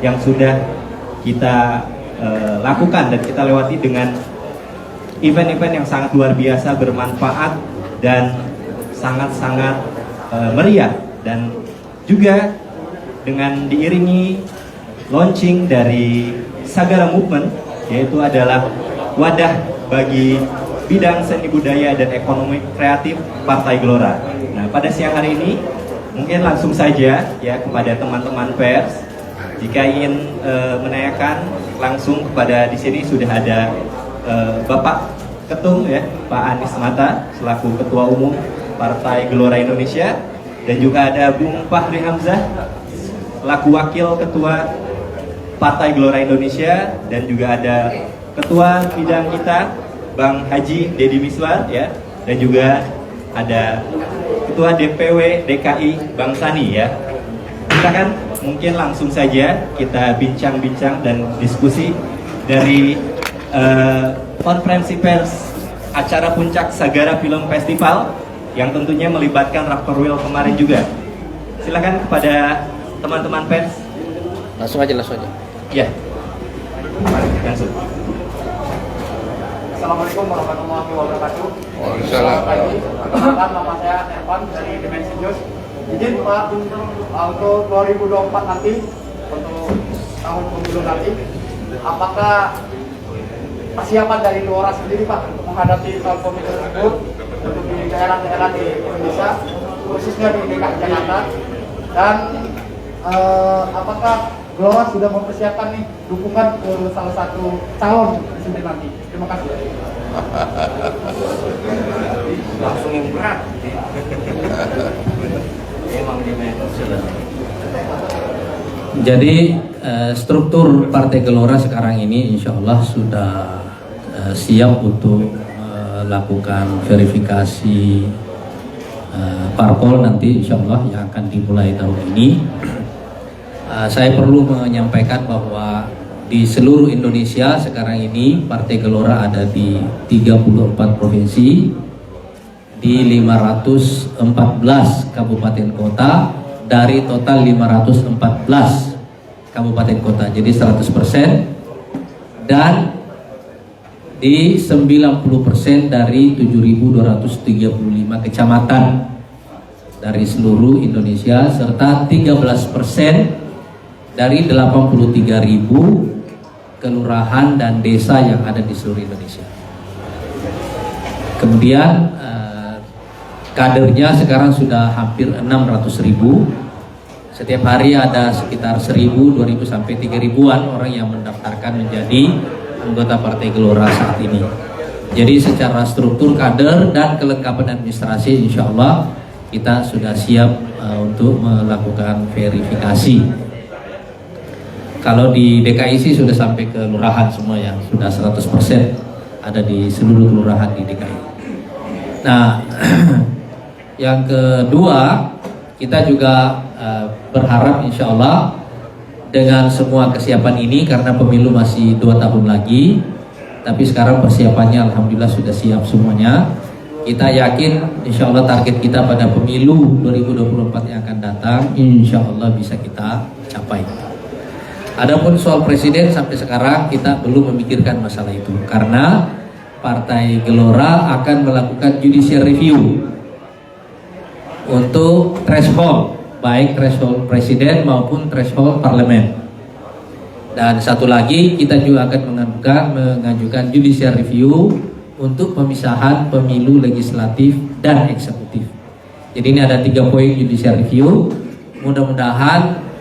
yang sudah kita lakukan dan kita lewati dengan event-event yang sangat luar biasa, bermanfaat dan sangat-sangat meriah, dan juga dengan diiringi launching dari Sagara Movement, yaitu adalah wadah bagi bidang seni budaya dan ekonomi kreatif Partai Gelora. Nah, pada siang hari ini mungkin langsung saja ya kepada teman-teman pers, jika ingin menanyakan langsung kepada, di sini sudah ada Bapak Ketum ya, Pak Anies Mata selaku Ketua Umum Partai Gelora Indonesia, dan juga ada Bung Fahri Hamzah selaku Wakil Ketua Partai Gelora Indonesia, dan juga ada Ketua Bidang kita Bang Haji Deddy Miswar ya, dan juga ada Ketua DPW DKI Bang Sani ya. Silakan, mungkin langsung saja kita bincang-bincang dan diskusi dari konferensi pers acara puncak Sagara Film Festival yang tentunya melibatkan Rapperwil kemarin juga. Silakan kepada teman-teman pers. Langsung aja. Ya, langsung. Assalamualaikum warahmatullahi wabarakatuh. Waalaikumsalam. Nama saya Ervan dari Dimensi News. Izin Pak, untuk 2024 nanti, untuk tahun pemilu nanti, apakah persiapan dari Gelora sendiri Pak untuk menghadapi tahun pemilu tersebut untuk di daerah-daerah di Indonesia, khususnya di DKI Jakarta, dan apakah Gelora sudah mempersiapkan nih dukungan ke salah satu calon presiden nanti? Terima kasih. Langsung yang berat. Jadi struktur Partai Gelora sekarang ini insya Allah sudah siap untuk melakukan verifikasi parpol nanti insya Allah yang akan dimulai tahun ini. Saya perlu menyampaikan bahwa di seluruh Indonesia sekarang ini Partai Gelora ada di 34 provinsi, di 514 kabupaten kota dari total 514 kabupaten kota, jadi 100%, dan di 90% dari 7.235 kecamatan dari seluruh Indonesia, serta 13% dari 83.000 kelurahan dan desa yang ada di seluruh Indonesia. Kemudian kadernya sekarang sudah hampir 600.000. Setiap hari ada sekitar 1.000, 2.000 sampai 3.000-an orang yang mendaftarkan menjadi anggota Partai Gelora saat ini. Jadi secara struktur kader dan kelengkapan administrasi insya Allah kita sudah siap untuk melakukan verifikasi. Kalau di DKI sih sudah sampai ke kelurahan semua ya, sudah 100% ada di seluruh kelurahan di DKI. Nah, yang kedua, kita juga berharap insya Allah dengan semua kesiapan ini, karena pemilu masih 2 tahun lagi, tapi sekarang persiapannya alhamdulillah sudah siap semuanya. Kita yakin insya Allah target kita pada pemilu 2024 yang akan datang insya Allah bisa kita capai. Adapun soal presiden sampai sekarang kita belum memikirkan masalah itu, karena Partai Gelora akan melakukan judicial review untuk threshold, baik threshold presiden maupun threshold parlemen. Dan satu lagi, kita juga akan mengajukan judicial review untuk pemisahan pemilu legislatif dan eksekutif. Jadi ini ada 3 poin judicial review. Mudah-mudahan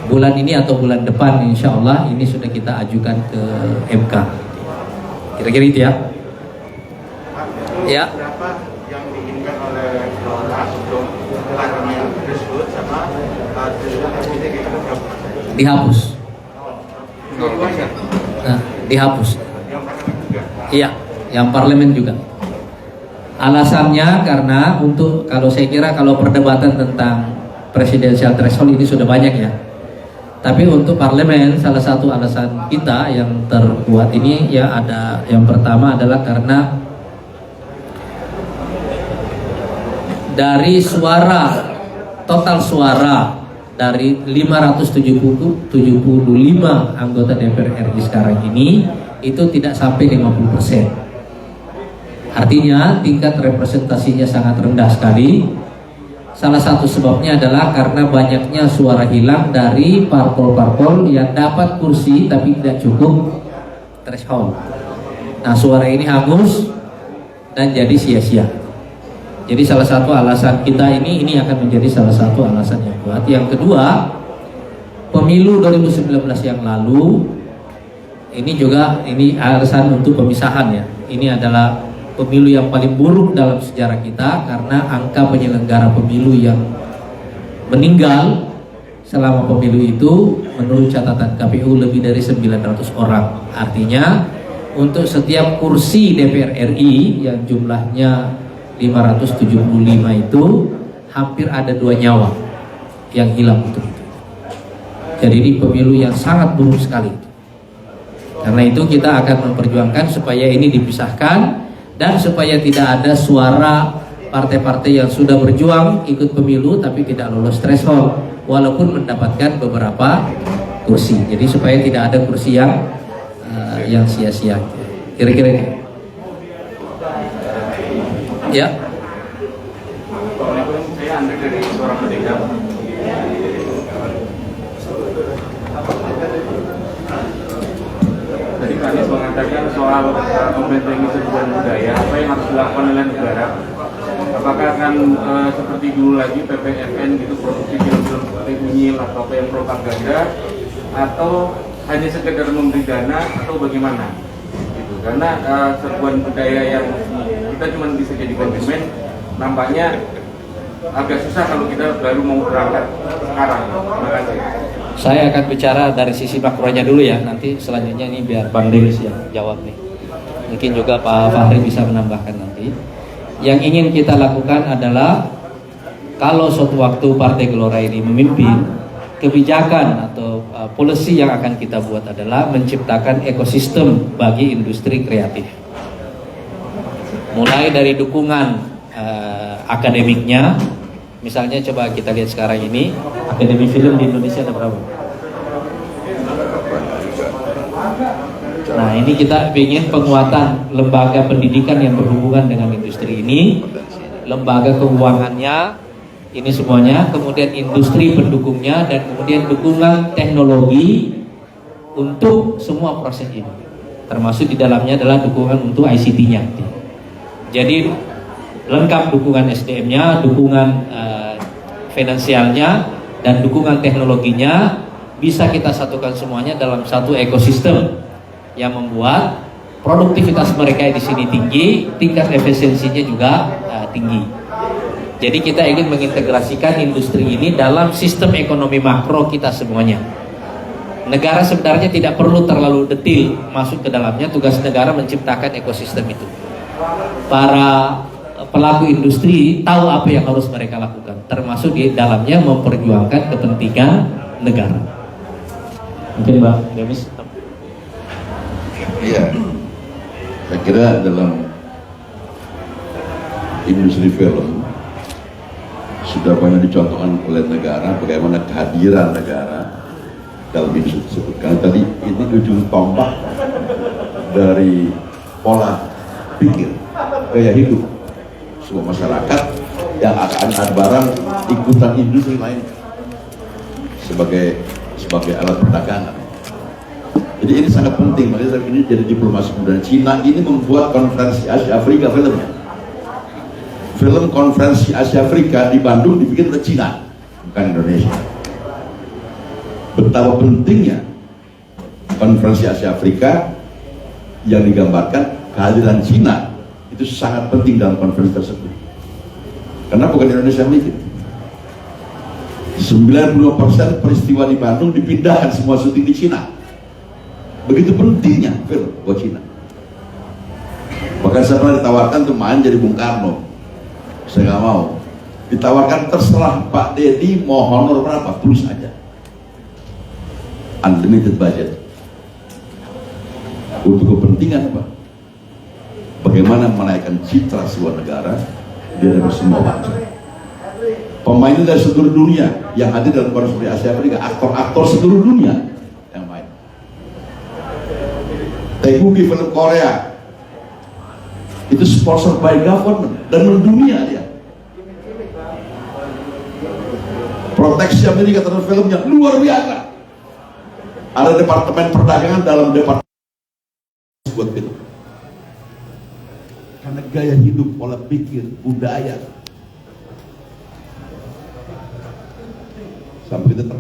bulan ini atau bulan depan insya Allah ini sudah kita ajukan ke MK. Kira-kira itu ya. Ya. Berapa yang diinginkan oleh Gelora untuk parlemen tersebut sama dihapus. Nah, dihapus. Iya, yang parlemen juga. Alasannya karena untuk, kalau saya kira kalau perdebatan tentang presidensial threshold ini sudah banyak ya. Tapi untuk parlemen, salah satu alasan kita yang terkuat ini ya ada, yang pertama adalah karena dari suara, total suara dari 575 anggota DPR RI sekarang ini itu tidak sampai 50%. Artinya tingkat representasinya sangat rendah sekali. Salah satu sebabnya adalah karena banyaknya suara hilang dari parpol-parpol yang dapat kursi tapi tidak cukup threshold. Nah, suara ini hangus dan jadi sia-sia. Jadi salah satu alasan kita ini akan menjadi salah satu alasan yang kuat. Yang kedua, pemilu 2019 yang lalu ini juga alasan untuk pemisahan ya. Ini adalah pemilu yang paling buruk dalam sejarah kita karena angka penyelenggara pemilu yang meninggal selama pemilu itu menurut catatan KPU lebih dari 900 orang. Artinya untuk setiap kursi DPR RI yang jumlahnya 575 itu hampir ada 2 nyawa yang hilang untuk itu. Jadi ini pemilu yang sangat buruk sekali. Karena itu kita akan memperjuangkan supaya ini dipisahkan dan supaya tidak ada suara partai-partai yang sudah berjuang ikut pemilu tapi tidak lolos threshold walaupun mendapatkan beberapa kursi. Jadi supaya tidak ada kursi yang sia-sia. Kira-kira ini. Ya. Saya Andre dari Suara Merdeka. Tadi Pak Anies mengatakan soal membentengi sebuah budaya, apa yang harus dilakukan oleh negara? Apakah akan seperti dulu lagi PPFN gitu, produksi film-film seperti Unyil atau yang propaganda, atau hanya sekedar memberi dana atau bagaimana? Gitu. Karena serbuan budaya yang kita cuma bisa jadi konsumen, nampaknya agak susah kalau kita baru mau berangkat sekarang. Terima kasih. Saya akan bicara dari sisi makronya dulu ya. Nanti selanjutnya ini biar Bang Denis yang jawab nih. Mungkin juga Pak Fahri bisa menambahkan nanti. Yang ingin kita lakukan adalah kalau suatu waktu Partai Gelora ini memimpin, kebijakan atau policy yang akan kita buat adalah menciptakan ekosistem bagi industri kreatif. Mulai dari dukungan akademiknya, misalnya coba kita lihat sekarang ini akademi film di Indonesia ada berapa? Nah, ini kita ingin penguatan lembaga pendidikan yang berhubungan dengan industri ini, lembaga keuangannya, ini semuanya, kemudian industri pendukungnya, dan kemudian dukungan teknologi untuk semua proses ini. Termasuk di dalamnya adalah dukungan untuk ICT-nya. Jadi lengkap dukungan SDM-nya, dukungan finansialnya, dan dukungan teknologinya bisa kita satukan semuanya dalam satu ekosistem yang membuat produktivitas mereka di sini tinggi, tingkat efisiensinya juga tinggi. Jadi kita ingin mengintegrasikan industri ini dalam sistem ekonomi makro kita semuanya. Negara sebenarnya tidak perlu terlalu detail masuk ke dalamnya, tugas negara menciptakan ekosistem itu. Para pelaku industri tahu apa yang harus mereka lakukan, termasuk di dalamnya memperjuangkan kepentingan negara. Mungkin Mbak Demis. Iya, saya kira dalam industri film sudah banyak dicontohkan oleh negara bagaimana kehadiran negara dalam industri tersebut. Karena tadi ini ujung tombak dari pola pikir, gaya hidup sebuah masyarakat yang akan ada barang ikutan industri lain sebagai alat perdagangan. Jadi ini sangat penting, makanya ini jadi diplomasi budaya. Cina ini membuat konferensi Asia Afrika filmnya. Film konferensi Asia Afrika di Bandung dibikin oleh Cina, bukan Indonesia. Betapa pentingnya konferensi Asia Afrika yang digambarkan kehadiran Cina itu sangat penting dalam konferensi tersebut. Karena bukan Indonesia yang bikin. 92% peristiwa di Bandung dipindahkan semua syuting di Cina. Begitu pentingnya film buat Cina. Bahkan saya pernah ditawarkan untuk main jadi Bung Karno. Saya nggak mau. Ditawarkan terserah Pak Deddy mau honor berapa, tulis aja. Unlimited budget. Untuk kepentingan apa? Bagaimana menaikkan citra sebuah negara di hadapan semua bangsa. Pemainnya dari seluruh dunia yang hadir dalam konser di Asia Afrika, aktor-aktor seluruh dunia yang main. Teguki film Korea itu sponsor by government dan mendunia dia. Proteksi Amerika terhadap filmnya luar biasa. Ada departemen perdagangan dalam departemen buat film. Karena gaya hidup, pola pikir, budaya. Sampai kita